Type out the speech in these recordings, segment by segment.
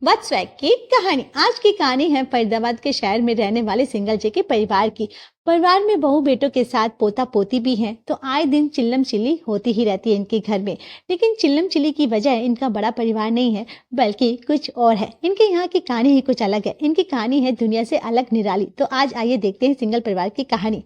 वत्सवैक की कहानी। आज की कहानी है फरीदाबाद के शहर में रहने वाले सिंगल जी के परिवार की। परिवार में बहू बेटों के साथ पोता पोती भी हैं, तो आए दिन चिल्लम चिल्ली होती ही रहती है इनके घर में। लेकिन चिल्लम चिल्ली की वजह इनका बड़ा परिवार नहीं है, बल्कि कुछ और है। इनके यहाँ की कहानी ही कुछ अलग है। इनकी कहानी है दुनिया से अलग निराली। तो आज आइए देखते हैं सिंगल परिवार की कहानी।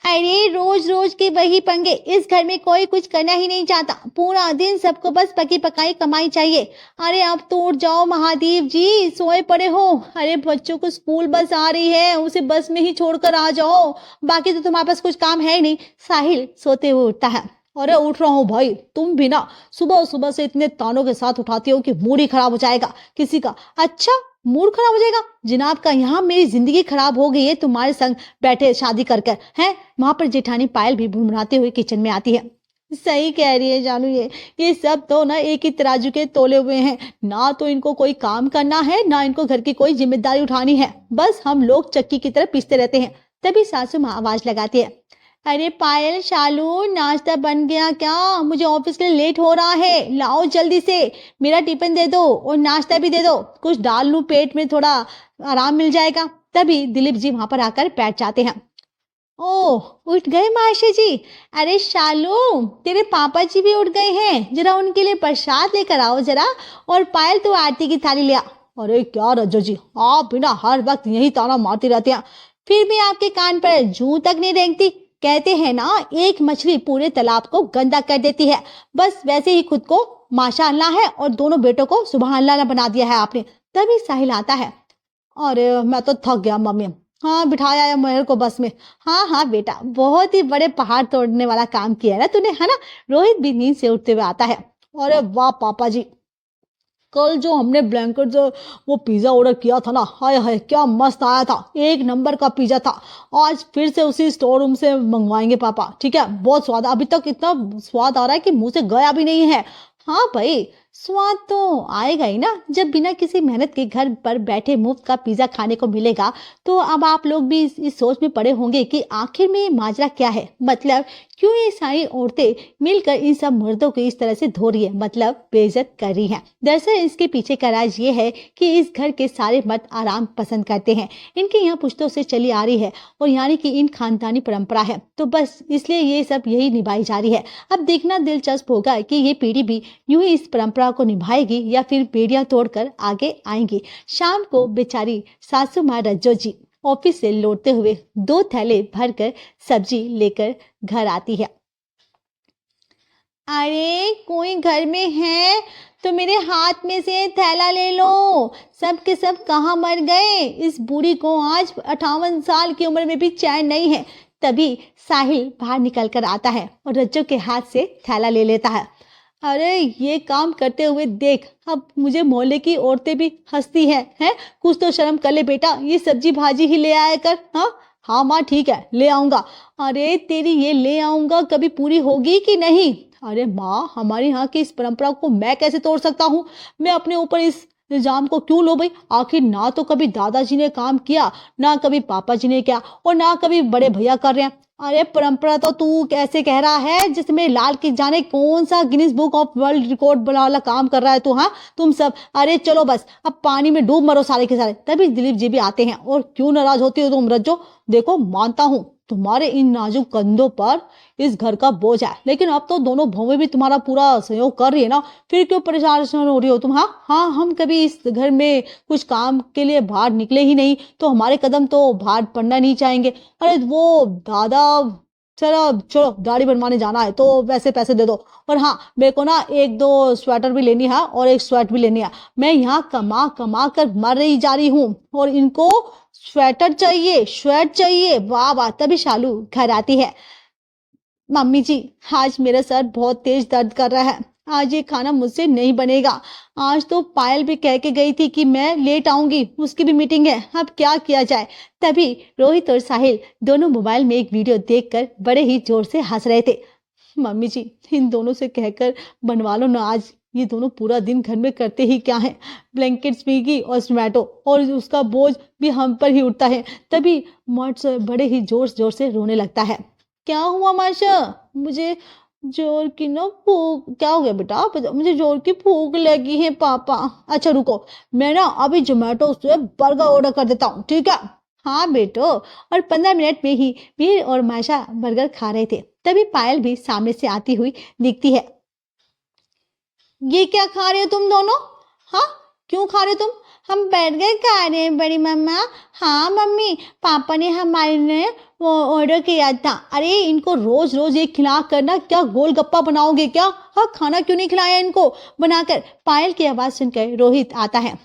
अरे रोज रोज के वही पंगे, इस घर में कोई कुछ करना ही नहीं चाहता। पूरा दिन सबको बस पकी पकाई कमाई चाहिए। अरे अब तो उठ जाओ महादेव जी, सोए पड़े हो। अरे बच्चों को स्कूल बस आ रही है, उसे बस में ही छोड़कर आ जाओ। बाकी तो तुम्हारे पास कुछ काम है ही नहीं। साहिल सोते हुए उठता है। अरे उठ रहा हूँ भाई, तुम भी ना सुबह सुबह से इतने तानों के साथ उठाती हो कि मूड ही खराब हो जाएगा किसी का। अच्छा, मूड खराब हो जाएगा जनाब का? यहाँ मेरी जिंदगी खराब हो गई है तुम्हारे संग बैठे शादी कर कर हैं। वहां पर जेठानी पायल भी भुनभुनाते हुए किचन में आती है। सही कह रही है जानू, ये सब तो ना एक ही तराजू के तोले हुए हैं। ना तो इनको कोई काम करना है, ना इनको घर की कोई जिम्मेदारी उठानी है। बस हम लोग चक्की की तरह पीसते रहते हैं। तभी सासू माँ आवाज लगाती है। अरे पायल, शालू, नाश्ता बन गया क्या? मुझे ऑफिस के लिए लेट हो रहा है, लाओ जल्दी से। मेरा टिफिन दे दो और नाश्ता भी दे दो, कुछ डाल लूं पेट में, थोड़ा आराम मिल जाएगा। तभी दिलीप जी वहां पर आकर बैठ जाते हैं। ओह, उठ गए माशी जी? अरे शालू, तेरे पापा जी भी उठ गए हैं, जरा उनके लिए प्रसाद लेकर आओ जरा। और पायल, तू आरती की थाली ले आ। अरे क्या रज्जो जी, आप बिना हर वक्त यही ताना मारती रहते हैं, फिर भी आपके कान पर जूं तक नहीं रेंगती। कहते हैं ना, एक मछली पूरे तालाब को गंदा कर देती है। बस वैसे ही खुद को माशाअल्लाह है और दोनों बेटों को सुबह अल्लाह बना दिया है आपने। तभी साहिल आता है। अरे मैं तो थक गया मम्मी। हाँ, बिठाया है मेहर को बस में। हाँ हाँ बेटा, बहुत ही बड़े पहाड़ तोड़ने वाला काम किया है ना तूने, है ना? रोहित भी नींद से उठते हुए आता है। अरे वाह पापा जी, कल जो हमने ब्लैंकेट जो वो पिज्जा ऑर्डर किया था ना, हाय हाय क्या मस्त आया था, एक नंबर का पिज्जा था। आज फिर से उसी स्टोर रूम से मंगवाएंगे पापा, ठीक है? बहुत स्वाद, अभी तक इतना स्वाद आ रहा है कि मुंह से गया भी नहीं है। हाँ भाई, स्वाद तो आएगा ही ना जब बिना किसी मेहनत के घर पर बैठे मुफ्त का पिज्जा खाने को मिलेगा। तो अब आप लोग भी इस सोच में पड़े होंगे कि आखिर में माजरा क्या है, मतलब क्यों ये सारी औरतें मिलकर इन सब मर्दों को इस तरह से धो रही है, मतलब बेइज्जत कर रही हैं। दरअसल इसके पीछे का राज ये है कि इस घर के सारे मर्द आराम पसंद करते हैं। इनके यहाँ पुश्तों से चली आ रही है, और यानी कि इन खानदानी परंपरा है, तो बस इसलिए ये सब यही निभाई जा रही है। अब देखना दिलचस्प होगा कि ये पीढ़ी भी यूं ही इस परंपरा को निभाएगी या फिर बेड़ियां तोड़कर आगे आएंगी। शाम को बेचारी सासू माँ रज्जो जी ऑफिस से लौटते हुए 2 थैले भरकर सब्जी लेकर घर आती है। अरे कोई घर में है तो मेरे हाथ में से थैला ले लो। सब के सब कहाँ मर गए? इस बूढ़ी को आज 58 साल की उम्र में भी चैन नहीं है। तभी साहिल बाहर निकल कर आता है और रज्जो के हाथ से थैला ले लेता है। अरे ये काम करते हुए देख, अब मुझे मोहल्ले की औरतें भी हंसती हैं। कुछ तो शर्म कर ले बेटा, ये सब्जी भाजी ही ले आया कर। हाँ हाँ माँ, ठीक है ले आऊंगा। अरे तेरी ये ले आऊंगा कभी पूरी होगी कि नहीं? अरे माँ, हमारे यहाँ की इस परंपरा को मैं कैसे तोड़ सकता हूँ? मैं अपने ऊपर इस इल्जाम को क्यों लो भाई? आखिर ना तो कभी दादाजी ने काम किया, ना कभी पापा जी ने किया, और ना कभी बड़े भैया कर रहे हैं। अरे परंपरा तो तू कैसे कह रहा है जिसमें लाल की जाने कौन सा Guinness book of world record वाला काम कर रहा है तू? हाँ तुम सब, अरे चलो बस अब पानी में डूब मरो सारे के सारे। तभी दिलीप जी भी आते हैं। और क्यों नाराज होती हो तुम रज्जो? देखो मानता हूँ तुम्हारे इन नाजुक कंधों पर इस घर का बोझ है, लेकिन अब तो दोनों बहुएं भी तुम्हारा पूरा सहयोग कर रही है ना, फिर क्यों परेशान हो रही हो तुम? हाँ हाँ, हम कभी इस घर में कुछ काम के लिए बाहर निकले ही नहीं, तो हमारे कदम तो बाहर पड़ना नहीं चाहेंगे। अरे वो दादा, चलो चलो दाढ़ी बनवाने जाना है तो वैसे पैसे दे दो। और हाँ, मेरे को ना 1-2 स्वेटर भी लेनी है और एक स्वेट भी लेनी है। मैं यहाँ कमा कमा कर मर रही जा रही हूँ और इनको स्वेटर चाहिए, स्वेट चाहिए। वाह वाह। तभी शालू घर आती है। मम्मी जी, आज मेरा सर बहुत तेज दर्द कर रहा है, आज ये खाना मुझसे नहीं बनेगा। आज तो पायल भी कह के गई थी कि मैं लेट आऊंगी, उसकी भी मीटिंग है, अब क्या किया जाए? तभी रोहित और साहिल दोनों मोबाइल में एक वीडियो देखकर बड़े ही जोर से हंस रहे थे। मम्मी जी, इन दोनों से कहकर बनवा लो ना आज, ये दोनों पूरा दिन घर में करते ही क्या है? ब्लैंकेट, स्विगी और जोमेटो, और उसका बोझ भी हम पर ही उठता है। तभी मर्द बड़े ही जोर जोर से रोने लगता है। क्या हुआ माशा? मुझे जोर की ना भूख, क्या हो गया बेटा? मुझे जोर की भूख लगी है पापा। अच्छा रुको, मैं ना अभी जोमेटो से बर्गर ऑर्डर कर देता हूँ, ठीक है? हाँ बेटो। और 15 मिनट में ही वीर और माशा बर्गर खा रहे थे। तभी पायल भी सामने से आती हुई दिखती है। ये क्या खा रहे हो तुम दोनों? हाँ, क्यों खा रहे हो तुम? हम बर्गर खा रहे हैं बड़ी मम्मा। हाँ मम्मी, पापा ने हमारे ने वो ऑर्डर किया था। अरे इनको रोज रोज ये खिला कर ना क्या गोलगप्पा बनाओगे क्या? हाँ, खाना क्यों नहीं खिलाया इनको बनाकर? पायल की आवाज सुनकर रोहित आता है।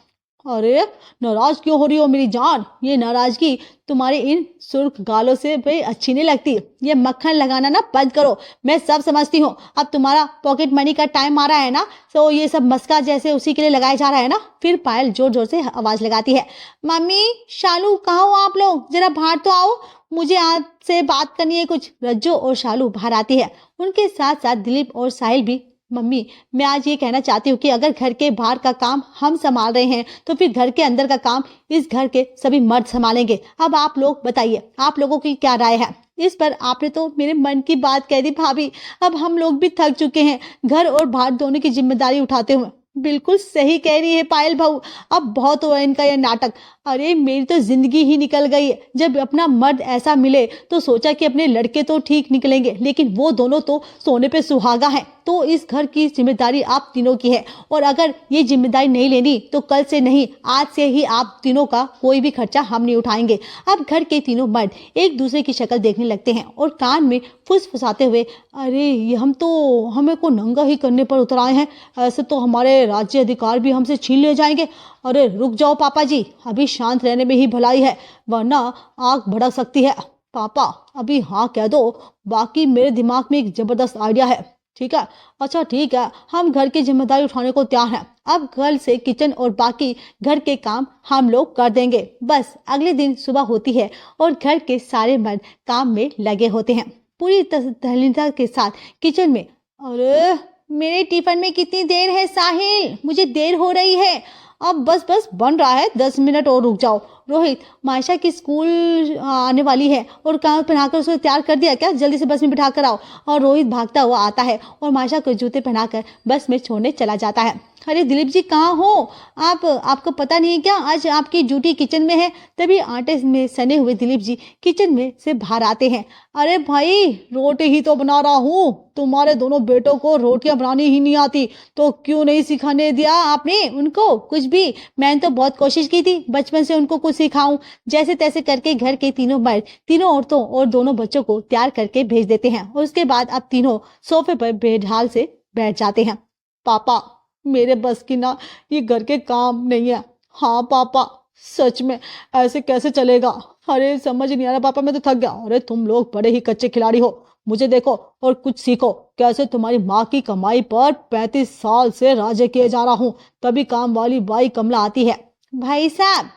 अरे नाराज क्यों हो रही हो मेरी जान? ये नाराजगी तुम्हारे इन सुर्ख गालों से भाई अच्छी नहीं लगती। ये मक्खन लगाना ना बंद करो। मैं सब समझती हूँ, अब तुम्हारा पॉकेट मनी का टाइम आ रहा है ना, तो ये सब मस्का जैसे उसी के लिए लगाया जा रहा है ना। फिर पायल जोर जोर से आवाज लगाती है। मम्मी, शालू, कहाँ हो आप लोग? जरा बाहर तो आओ, मुझे आपसे बात करनी है कुछ। रज्जो और शालू बाहर आती है, उनके साथ साथ दिलीप और साहिल भी। मम्मी, मैं आज ये कहना चाहती हूँ कि अगर घर के बाहर का काम हम संभाल रहे हैं तो फिर घर के अंदर का काम इस घर के सभी मर्द संभालेंगे। अब आप लोग बताइए, आप लोगों की क्या राय है इस पर? आपने तो मेरे मन की बात कह दी भाभी। अब हम लोग भी थक चुके हैं घर और बाहर दोनों की जिम्मेदारी उठाते हुए। बिल्कुल सही कह रही है पायल बहू, अब बहुत हुआ इनका यह नाटक। अरे मेरी तो जिंदगी ही निकल गई। जब अपना मर्द ऐसा मिले तो सोचा कि अपने लड़के तो ठीक निकलेंगे, लेकिन वो दोनों तो सोने पे सुहागा है। तो इस घर की जिम्मेदारी आप तीनों की है, और अगर ये जिम्मेदारी नहीं लेनी तो कल से नहीं, आज से ही आप तीनों का कोई भी खर्चा हम नहीं उठाएंगे। अब घर के तीनों मर्द एक दूसरे की शक्ल देखने लगते हैं और कान में फुसफुसाते हुए, अरे ये हम तो हमें को नंगा ही करने पर उतर आए हैं, ऐसे तो हमारे राज्य अधिकार भी हमसे छीन ले जाएंगे। अरे रुक जाओ पापा जी, अभी शांत रहने में ही भलाई है, वरना आग भड़क सकती है। पापा अभी हाँ कह दो, बाकी मेरे दिमाग में एक जबरदस्त आइडिया है। ठीक है? अच्छा ठीक है, हम घर की जिम्मेदारी उठाने को तैयार हैं। अब कल से किचन और बाकी घर के काम हम लोग कर देंगे। बस अगले दिन सुबह होती है और घर के सारे मर्द काम में लगे होते हैं पूरी तल्लीनता के साथ किचन में। अरे मेरे टिफिन में कितनी देर है साहिल? मुझे देर हो रही है। अब बस बस बन रहा है, 10 मिनट और रुक जाओ। रोहित, मायशा की स्कूल आने वाली है और काम पहनाकर उसको तैयार कर दिया क्या? जल्दी से बस में बिठा कर आओ। और रोहित भागता हुआ आता है और मायशा को जूते पहनाकर बस में छोड़ने चला जाता है। अरे दिलीप जी कहाँ हो आप? आपको पता नहीं क्या आज आपकी ड्यूटी किचन में है? तभी आटे में सने हुए दिलीप जी किचन में से बाहर आते हैं। अरे भाई रोटी ही तो बना रहा हूँ, तुम्हारे दोनों बेटों को रोटियां बनानी ही नहीं आती तो क्यों नहीं सिखाने दिया आपने उनको कुछ भी? मैंने तो बहुत कोशिश की थी बचपन से उनको कुछ सिखाऊं। जैसे तैसे करके घर के तीनों मर्द तीनों औरतों और दोनों बच्चों को तैयार करके भेज देते हैं और उसके बाद अब तीनों सोफे पर बेढाल से बैठ जाते हैं। पापा मेरे बस की ना ये घर के काम नहीं है। हाँ पापा, सच में ऐसे कैसे चलेगा? अरे समझ नहीं आ रहा पापा, मैं तो थक गया। अरे तुम लोग बड़े ही कच्चे खिलाड़ी हो, मुझे देखो और कुछ सीखो। कैसे तुम्हारी माँ की कमाई पर 35 साल से राजे किए जा रहा हूँ। तभी काम वाली बाई कमला आती है। भाई साहब,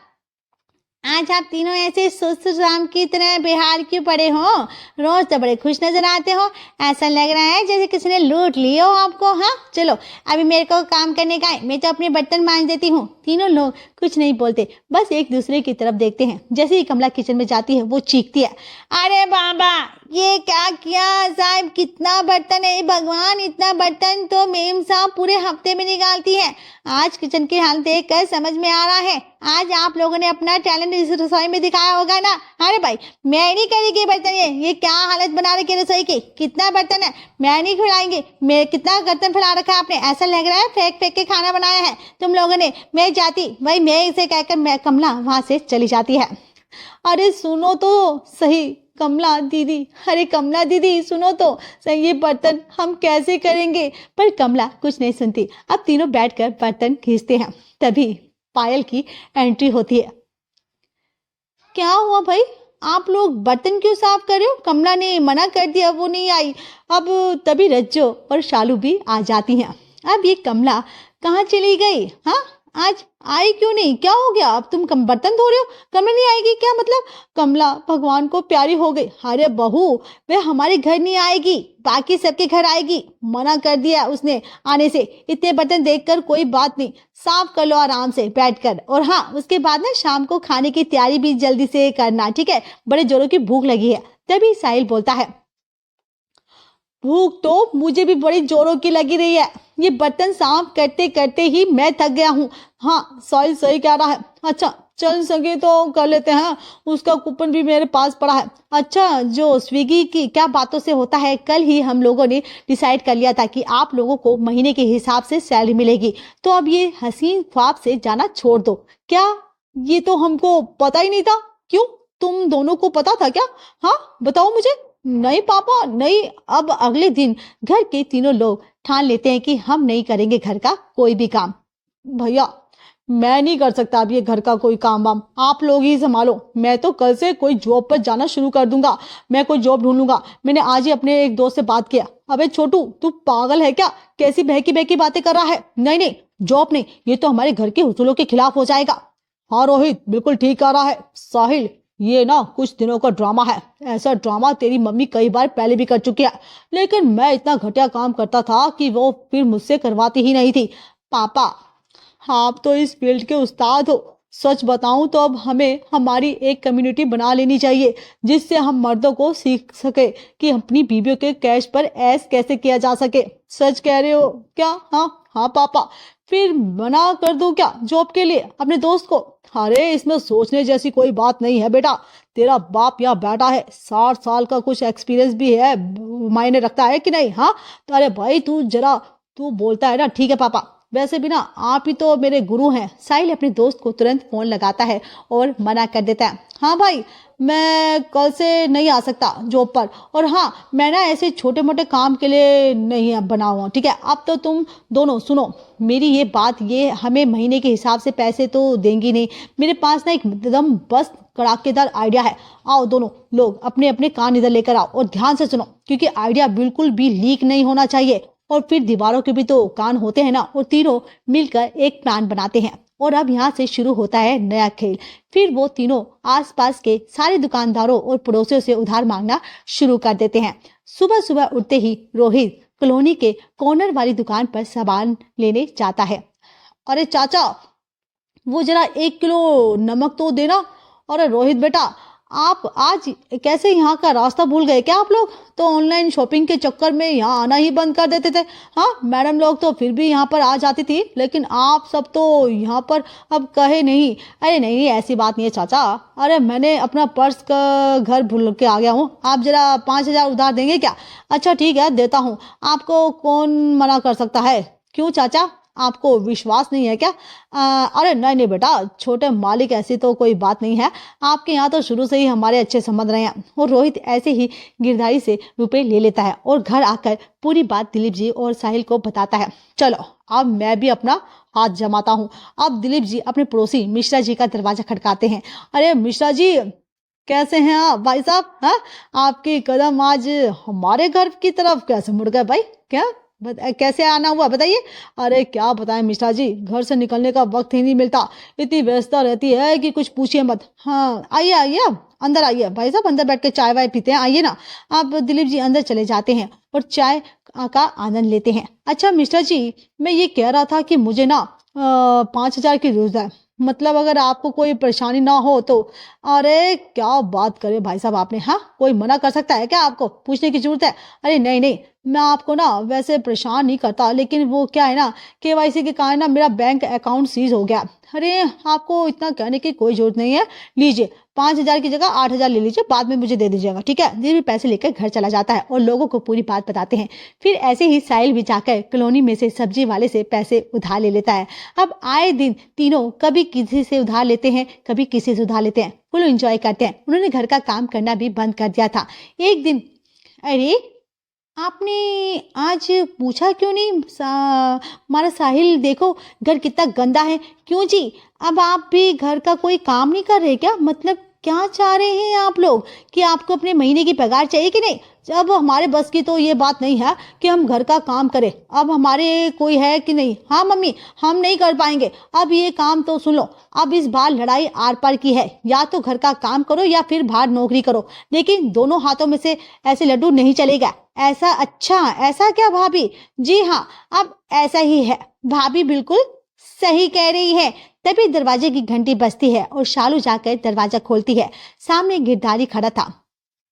आज आप तीनों ऐसे सुस्त राम की तरह बिहार क्यों पड़े हो? रोज तो बड़े खुश नजर आते हो, ऐसा लग रहा है जैसे किसी ने लूट लिया हो आपको। हाँ चलो, अभी मेरे को काम करने का है, मैं तो अपने बर्तन मांज देती हूँ। तीनों लोग कुछ नहीं बोलते, बस एक दूसरे की तरफ देखते हैं। जैसे ही कमला किचन में जाती है वो चीखती है, अरे बाबा ये क्या किया साहब? कितना बर्तन है भगवान, इतना बर्तन तो मेम साहब पूरे हफ्ते में निकालती है। आज किचन की हालत देख कर समझ में आ रहा है, आज आप लोगों ने अपना टैलेंट इस रसोई में दिखाया होगा ना। अरे भाई मैं नहीं करेगी बर्तन, ये क्या हालत बना रखी है रसोई की? कितना बर्तन है, मैं नहीं खिलाएंगे। मैं कितना बर्तन फैला रखा है आपने, ऐसा लग रहा है फेंक फेंक के खाना बनाया है तुम लोगों ने। मैं जाती भाई, मैं इसे कहकर मैं कमला वहां से चली जाती है। अरे सुनो तो सही कमला दीदी, अरे कमला दीदी सुनो तो सही, ये बर्तन हम कैसे करेंगे? पर कमला कुछ नहीं सुनती। अब तीनों बैठकर बर्तन खींचते हैं। तभी पायल की एंट्री होती है। क्या हुआ भाई, आप लोग बर्तन क्यों साफ कर रहे हो? कमला ने मना कर दिया, वो नहीं आई। अब तभी रज्जो और शालू भी आ जाती हैं। अब ये कमला कहाँ चली गई? हाँ आज आई क्यों नहीं? क्या हो गया? अब तुम बर्तन धो रहे हो, कमला नहीं आएगी क्या? मतलब कमला भगवान को प्यारी हो गई। अरे बहू, वह हमारे घर नहीं आएगी, बाकी सबके घर आएगी। मना कर दिया उसने आने से। इतने बर्तन देखकर कोई बात नहीं, साफ कर लो आराम से बैठकर। और हाँ उसके बाद ना शाम को खाने की तैयारी भी जल्दी से करना, ठीक है? बड़े जोरों की भूख लगी है। तभी साहिल बोलता है, भूख तो मुझे भी बड़ी जोरों की लगी रही है। ये बर्तन साफ करते करते ही मैं थक गया हूँ। हाँ, साहिल सही कह रहा है। अच्छा चल सके तो कर लेते हैं, उसका कूपन भी मेरे पास पड़ा है। अच्छा, जो स्विगी की क्या बातों से होता है, कल ही हम लोगों ने डिसाइड कर लिया था कि आप लोगों को महीने के हिसाब से सैलरी मिलेगी, तो अब ये हसीन ख्वाब से जाना छोड़ दो। क्या? ये तो हमको पता ही नहीं था। क्यों, तुम दोनों को पता था क्या? हाँ बताओ मुझे। नहीं पापा नहीं। अब अगले दिन घर के तीनों लोग ठान लेते हैं कि हम नहीं करेंगे घर का कोई भी काम। भैया मैं नहीं कर सकता अब ये घर का कोई काम वाम, आप लोग ही संभालो। मैं तो कल से कोई जॉब पर जाना शुरू कर दूंगा, मैं कोई जॉब ढूंढूंगा। मैंने आज ही अपने एक दोस्त से बात किया। अबे छोटू, तू पागल है क्या? कैसी बहकी बहकी बातें कर रहा है? नहीं नहीं, जॉब नहीं, ये तो हमारे घर के उसूलों के खिलाफ हो जाएगा। हाँ रोहित बिल्कुल ठीक कह रहा है। साहिल, ये ना कुछ दिनों का ड्रामा है। ऐसा ड्रामा तेरी मम्मी कई बार पहले भी कर चुकी है, लेकिन मैं इतना घटिया काम करता था कि वो फिर मुझसे करवाती ही नहीं थी। पापा, हाँ आप तो इस फील्ड के उस्ताद हो। सच बताऊं तो अब हमें हमारी एक कम्युनिटी बना लेनी चाहिए, जिससे हम मर्दों को सीख सके कि अपनी बीवियों के कैश पर ऐश कैसे किया जा सके। सच कह रहे हो क्या? हाँ हाँ पापा। फिर मना कर दूं क्या जॉब के लिए अपने दोस्त को? अरे इसमें सोचने जैसी कोई बात नहीं है बेटा। तेरा बाप यहाँ बैठा है, 60 साल का कुछ एक्सपीरियंस भी है, मायने रखता है कि नहीं? हाँ अरे भाई तू बोलता है ना। ठीक है पापा, वैसे भी ना आप ही तो मेरे गुरु हैं। साहिल अपने दोस्त को तुरंत फोन लगाता है और मना कर देता है। हाँ भाई, मैं कल से नहीं आ सकता जॉब पर, और हाँ मैं ना ऐसे छोटे मोटे काम के लिए नहीं बना हुआ। ठीक है, अब तो तुम दोनों सुनो मेरी ये बात। ये हमें महीने के हिसाब से पैसे तो देंगी नहीं। मेरे पास ना एकदम बस कड़ाकेदार आइडिया है। आओ दोनों लोग अपने अपने कान इधर लेकर आओ और ध्यान से सुनो, क्योंकि आइडिया बिल्कुल भी लीक नहीं होना चाहिए। और फिर दीवारों के भी तो कान होते हैं ना। और तीनों मिलकर एक प्लान बनाते हैं और अब यहाँ से शुरू होता है नया खेल। फिर वो तीनों आसपास के सारे दुकानदारों और पड़ोसियों से उधार मांगना शुरू कर देते हैं। सुबह सुबह उठते ही रोहित कॉलोनी के कॉर्नर वाली दुकान पर सामान लेने जाता है। अरे चाचा, वो जरा 1 किलो नमक तो देना। अरे रोहित बेटा, आप आज कैसे यहाँ का रास्ता भूल गए क्या? आप लोग तो ऑनलाइन शॉपिंग के चक्कर में यहाँ आना ही बंद कर देते थे। हाँ मैडम लोग तो फिर भी यहाँ पर आ जाती थी, लेकिन आप सब तो यहाँ पर अब कहे नहीं। अरे नहीं ऐसी बात नहीं है चाचा। अरे मैंने अपना पर्स का घर भूल के आ गया हूँ। आप जरा 5,000 उधार देंगे क्या? अच्छा ठीक है देता हूँ, आपको कौन मना कर सकता है। क्यों चाचा, आपको विश्वास नहीं है क्या? अरे नहीं नहीं बेटा, छोटे मालिक ऐसी तो कोई बात नहीं है। आपके यहाँ तो शुरू से ही हमारे अच्छे संबंध रहे हैं। और रोहित ऐसे ही गिरधारी से रुपए ले लेता है और घर आकर पूरी बात दिलीप जी और साहिल को बताता है। चलो अब मैं भी अपना हाथ जमाता हूँ। अब दिलीप जी अपने पड़ोसी मिश्रा जी का दरवाजा खटकाते हैं। अरे मिश्रा जी, कैसे हैं आप भाई साहब? हाँ, आपके कदम आज हमारे घर की तरफ कैसे मुड़ गए भाई? क्या कैसे आना हुआ बताइए? अरे क्या बताएं मिश्रा जी, घर से निकलने का वक्त ही नहीं मिलता। इतनी व्यस्तता रहती है कि कुछ पूछिए मत। हाँ आइए आइए, अब अंदर आइए भाई साहब, अंदर बैठ के चाय वाय पीते हैं, आइए ना। अब दिलीप जी अंदर चले जाते हैं और चाय का आनंद लेते हैं। अच्छा मिश्रा जी, मैं ये कह रहा था कि मुझे ना 5,000 की जरूरत है। मतलब अगर आपको कोई परेशानी ना हो तो। अरे क्या बात करे भाई साहब आपने। हाँ कोई मना कर सकता है क्या? आपको पूछने की जरूरत है? अरे नहीं नहीं, मैं आपको ना वैसे परेशान नहीं करता, लेकिन वो क्या है ना, केवाईसी के कारण ना मेरा बैंक अकाउंट सीज हो गया। अरे आपको इतना कहने की कोई जरूरत नहीं है। लीजिए 5,000 की जगह 8,000 ले लीजिए, बाद में मुझे दे दीजिएगा। ठीक है, दिलीप भी पैसे लेकर घर चला जाता है और लोगों को पूरी बात बताते हैं। फिर ऐसे ही साहिल भी जाकर कॉलोनी में से सब्जी वाले से पैसे उधार ले लेता है। अब आए दिन तीनों कभी किसी से उधार लेते हैं, कभी किसी से उधार लेते हैं, फुल एंजॉय करते हैं। उन्होंने घर का काम करना भी बंद कर दिया था। एक दिन, अरे आपने आज पूछा क्यों नहीं? हमारा साहिल देखो घर कितना गंदा है। क्यों जी, अब आप भी घर का कोई काम नहीं कर रहे क्या? मतलब क्या चाह रहे हैं आप लोग कि आपको अपने महीने की पगार चाहिए कि नहीं? अब हमारे बस की तो ये बात नहीं है कि हम घर का काम करें। अब हमारे कोई है कि नहीं? हाँ मम्मी, हम नहीं कर पाएंगे। अब ये काम तो सुन लो, अब इस बार लड़ाई आर पार की है। या तो घर का काम करो या फिर बाहर नौकरी करो, लेकिन दोनों हाथों में से ऐसे लड्डू नहीं चलेगा। ऐसा? अच्छा ऐसा क्या भाभी? जी हाँ, अब ऐसा ही है। भाभी बिल्कुल सही कह रही है। तभी दरवाजे की घंटी बजती है और शालू जाकर दरवाजा खोलती है। सामने गिरधारी खड़ा था।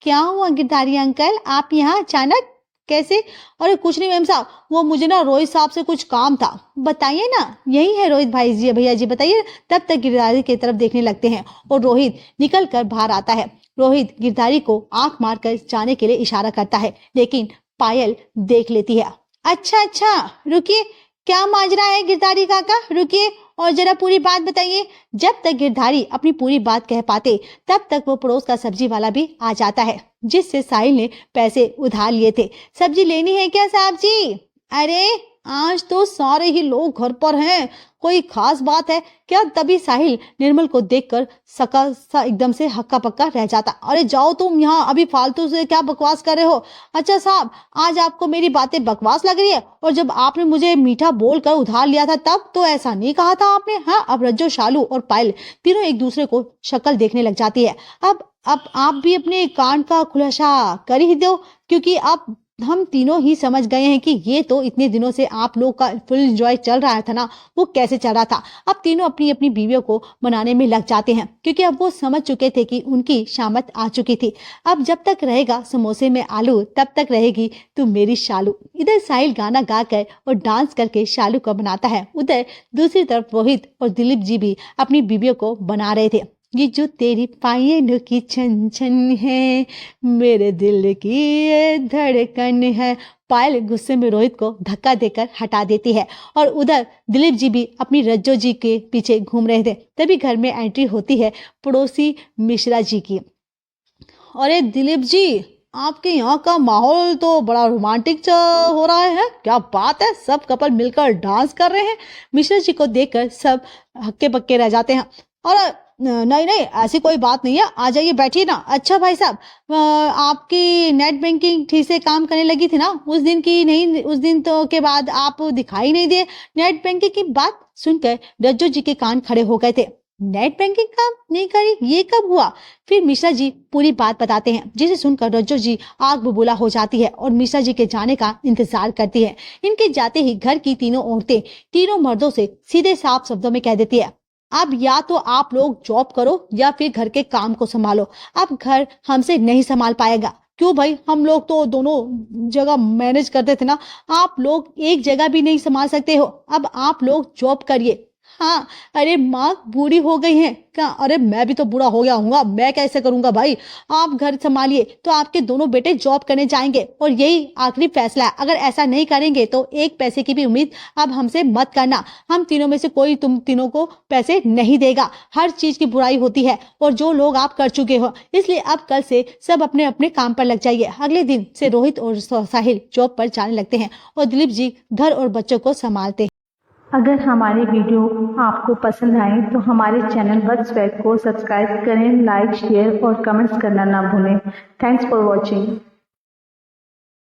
क्या हुआ गिरधारी अंकल, आप यहाँ अचानक? कैसे? अरे कुछ नहीं मैम साहब, वो मुझे ना रोहित साहब से कुछ काम था। बताइए ना। यही है रोहित भाई जी, भैया जी बताइए। तब तक गिरधारी की तरफ देखने लगते हैं और रोहित निकल कर बाहर आता है। रोहित गिरधारी को आंख मारकर जाने के लिए इशारा करता है, लेकिन पायल देख लेती है। अच्छा अच्छा, रुकिए, क्या माजरा है गिरधारी काका, रुकिए और जरा पूरी बात बताइए। जब तक गिरधारी अपनी पूरी बात कह पाते, तब तक वो पड़ोस का सब्जी वाला भी आ जाता है, जिससे साहिल ने पैसे उधार लिए थे। सब्जी लेनी है क्या साहब जी? अरे आज तो सारे ही लोग घर पर हैं, कोई खास बात है क्या? तभी साहिल निर्मल को देखकर सका सा एकदम से हक्का पक्का रह जाता। अरे जाओ तुम, यहाँ अभी फालतू से क्या बकवास कर रहे हो? अच्छा साहब, आज आपको मेरी बातें बकवास लग रही है? और जब आपने मुझे मीठा बोलकर उधार लिया था तब तो ऐसा नहीं कहा था आपने। हाँ, अब रज्जो, शालू और पायल तीनों एक दूसरे को शक्ल देखने लग जाती है। अब आप भी अपने कांड का खुलासा कर ही दो, क्योंकि अब हम तीनों ही समझ गए हैं कि ये तो इतने दिनों से आप लोग का फुल एंजॉय चल रहा था ना, वो कैसे चल रहा था। अब तीनों अपनी अपनी बीवियों को मनाने में लग जाते हैं, क्योंकि अब वो समझ चुके थे कि उनकी शामत आ चुकी थी। अब जब तक रहेगा समोसे में आलू, तब तक रहेगी तू मेरी शालू। इधर साहिल गाना गाकर और डांस करके शालू को बनाता है, उधर दूसरी तरफ रोहित और दिलीप जी भी अपनी बीवियों को बना रहे थे। ये जो तेरी पायलों की छन छन है, मेरे दिल की ये धड़कन है। पायल गुस्से में रोहित को धक्का देकर हटा देती है और उधर दिलीप जी भी अपनी रज्जो जी के पीछे घूम रहे थे। तभी घर में एंट्री होती है पड़ोसी मिश्रा जी की। अरे दिलीप जी, आपके यहाँ का माहौल तो बड़ा रोमांटिक हो रहा है, क्या बात है? सब कपल मिलकर डांस कर रहे हैं। मिश्रा जी को देखकर सब हक्के बक्के रह जाते हैं। और नहीं नहीं, ऐसी कोई बात नहीं है, आ जाइए बैठिए ना। अच्छा भाई साहब, आपकी नेट बैंकिंग ठीक से काम करने लगी थी ना? उस दिन की नहीं, उस दिन तो के बाद आप दिखाई नहीं दिए। नेट बैंकिंग की बात सुनकर रज्जो जी के कान खड़े हो गए थे। नेट बैंकिंग काम नहीं करी, ये कब हुआ? फिर मिश्रा जी पूरी बात बताते हैं, जिसे सुनकर रज्जो जी आग बबूला हो जाती है और मिश्रा जी के जाने का इंतजार करती है। इनके जाते ही घर की तीनों औरतें तीनों मर्दों से सीधे साफ शब्दों में कह देती है, अब या तो आप लोग जॉब करो या फिर घर के काम को संभालो। अब घर हमसे नहीं संभाल पाएगा। क्यों भाई, हम लोग तो दोनों जगह मैनेज करते थे ना, आप लोग एक जगह भी नहीं संभाल सकते हो। अब आप लोग जॉब करिए। हाँ, अरे माँ बूढ़ी हो गई है क्या? अरे मैं भी तो बूढ़ा हो गया हूँ, मैं कैसे करूंगा भाई? आप घर संभालिए, तो आपके दोनों बेटे जॉब करने जाएंगे और यही आखिरी फैसला है। अगर ऐसा नहीं करेंगे तो एक पैसे की भी उम्मीद अब हमसे मत करना। हम तीनों में से कोई तुम तीनों को पैसे नहीं देगा। हर चीज की बुराई होती है और जो लोग आप कर चुके हो, इसलिए अब कल से सब अपने अपने काम पर लग जाइए। अगले दिन से रोहित और साहिल जॉब पर जाने लगते हैं और दिलीप जी घर और बच्चों को संभालते हैं। अगर हमारी वीडियो आपको पसंद आए तो हमारे चैनल बज स्वैग को सब्सक्राइब करें, लाइक, शेयर और कमेंट्स करना ना भूलें। Thanks for watching.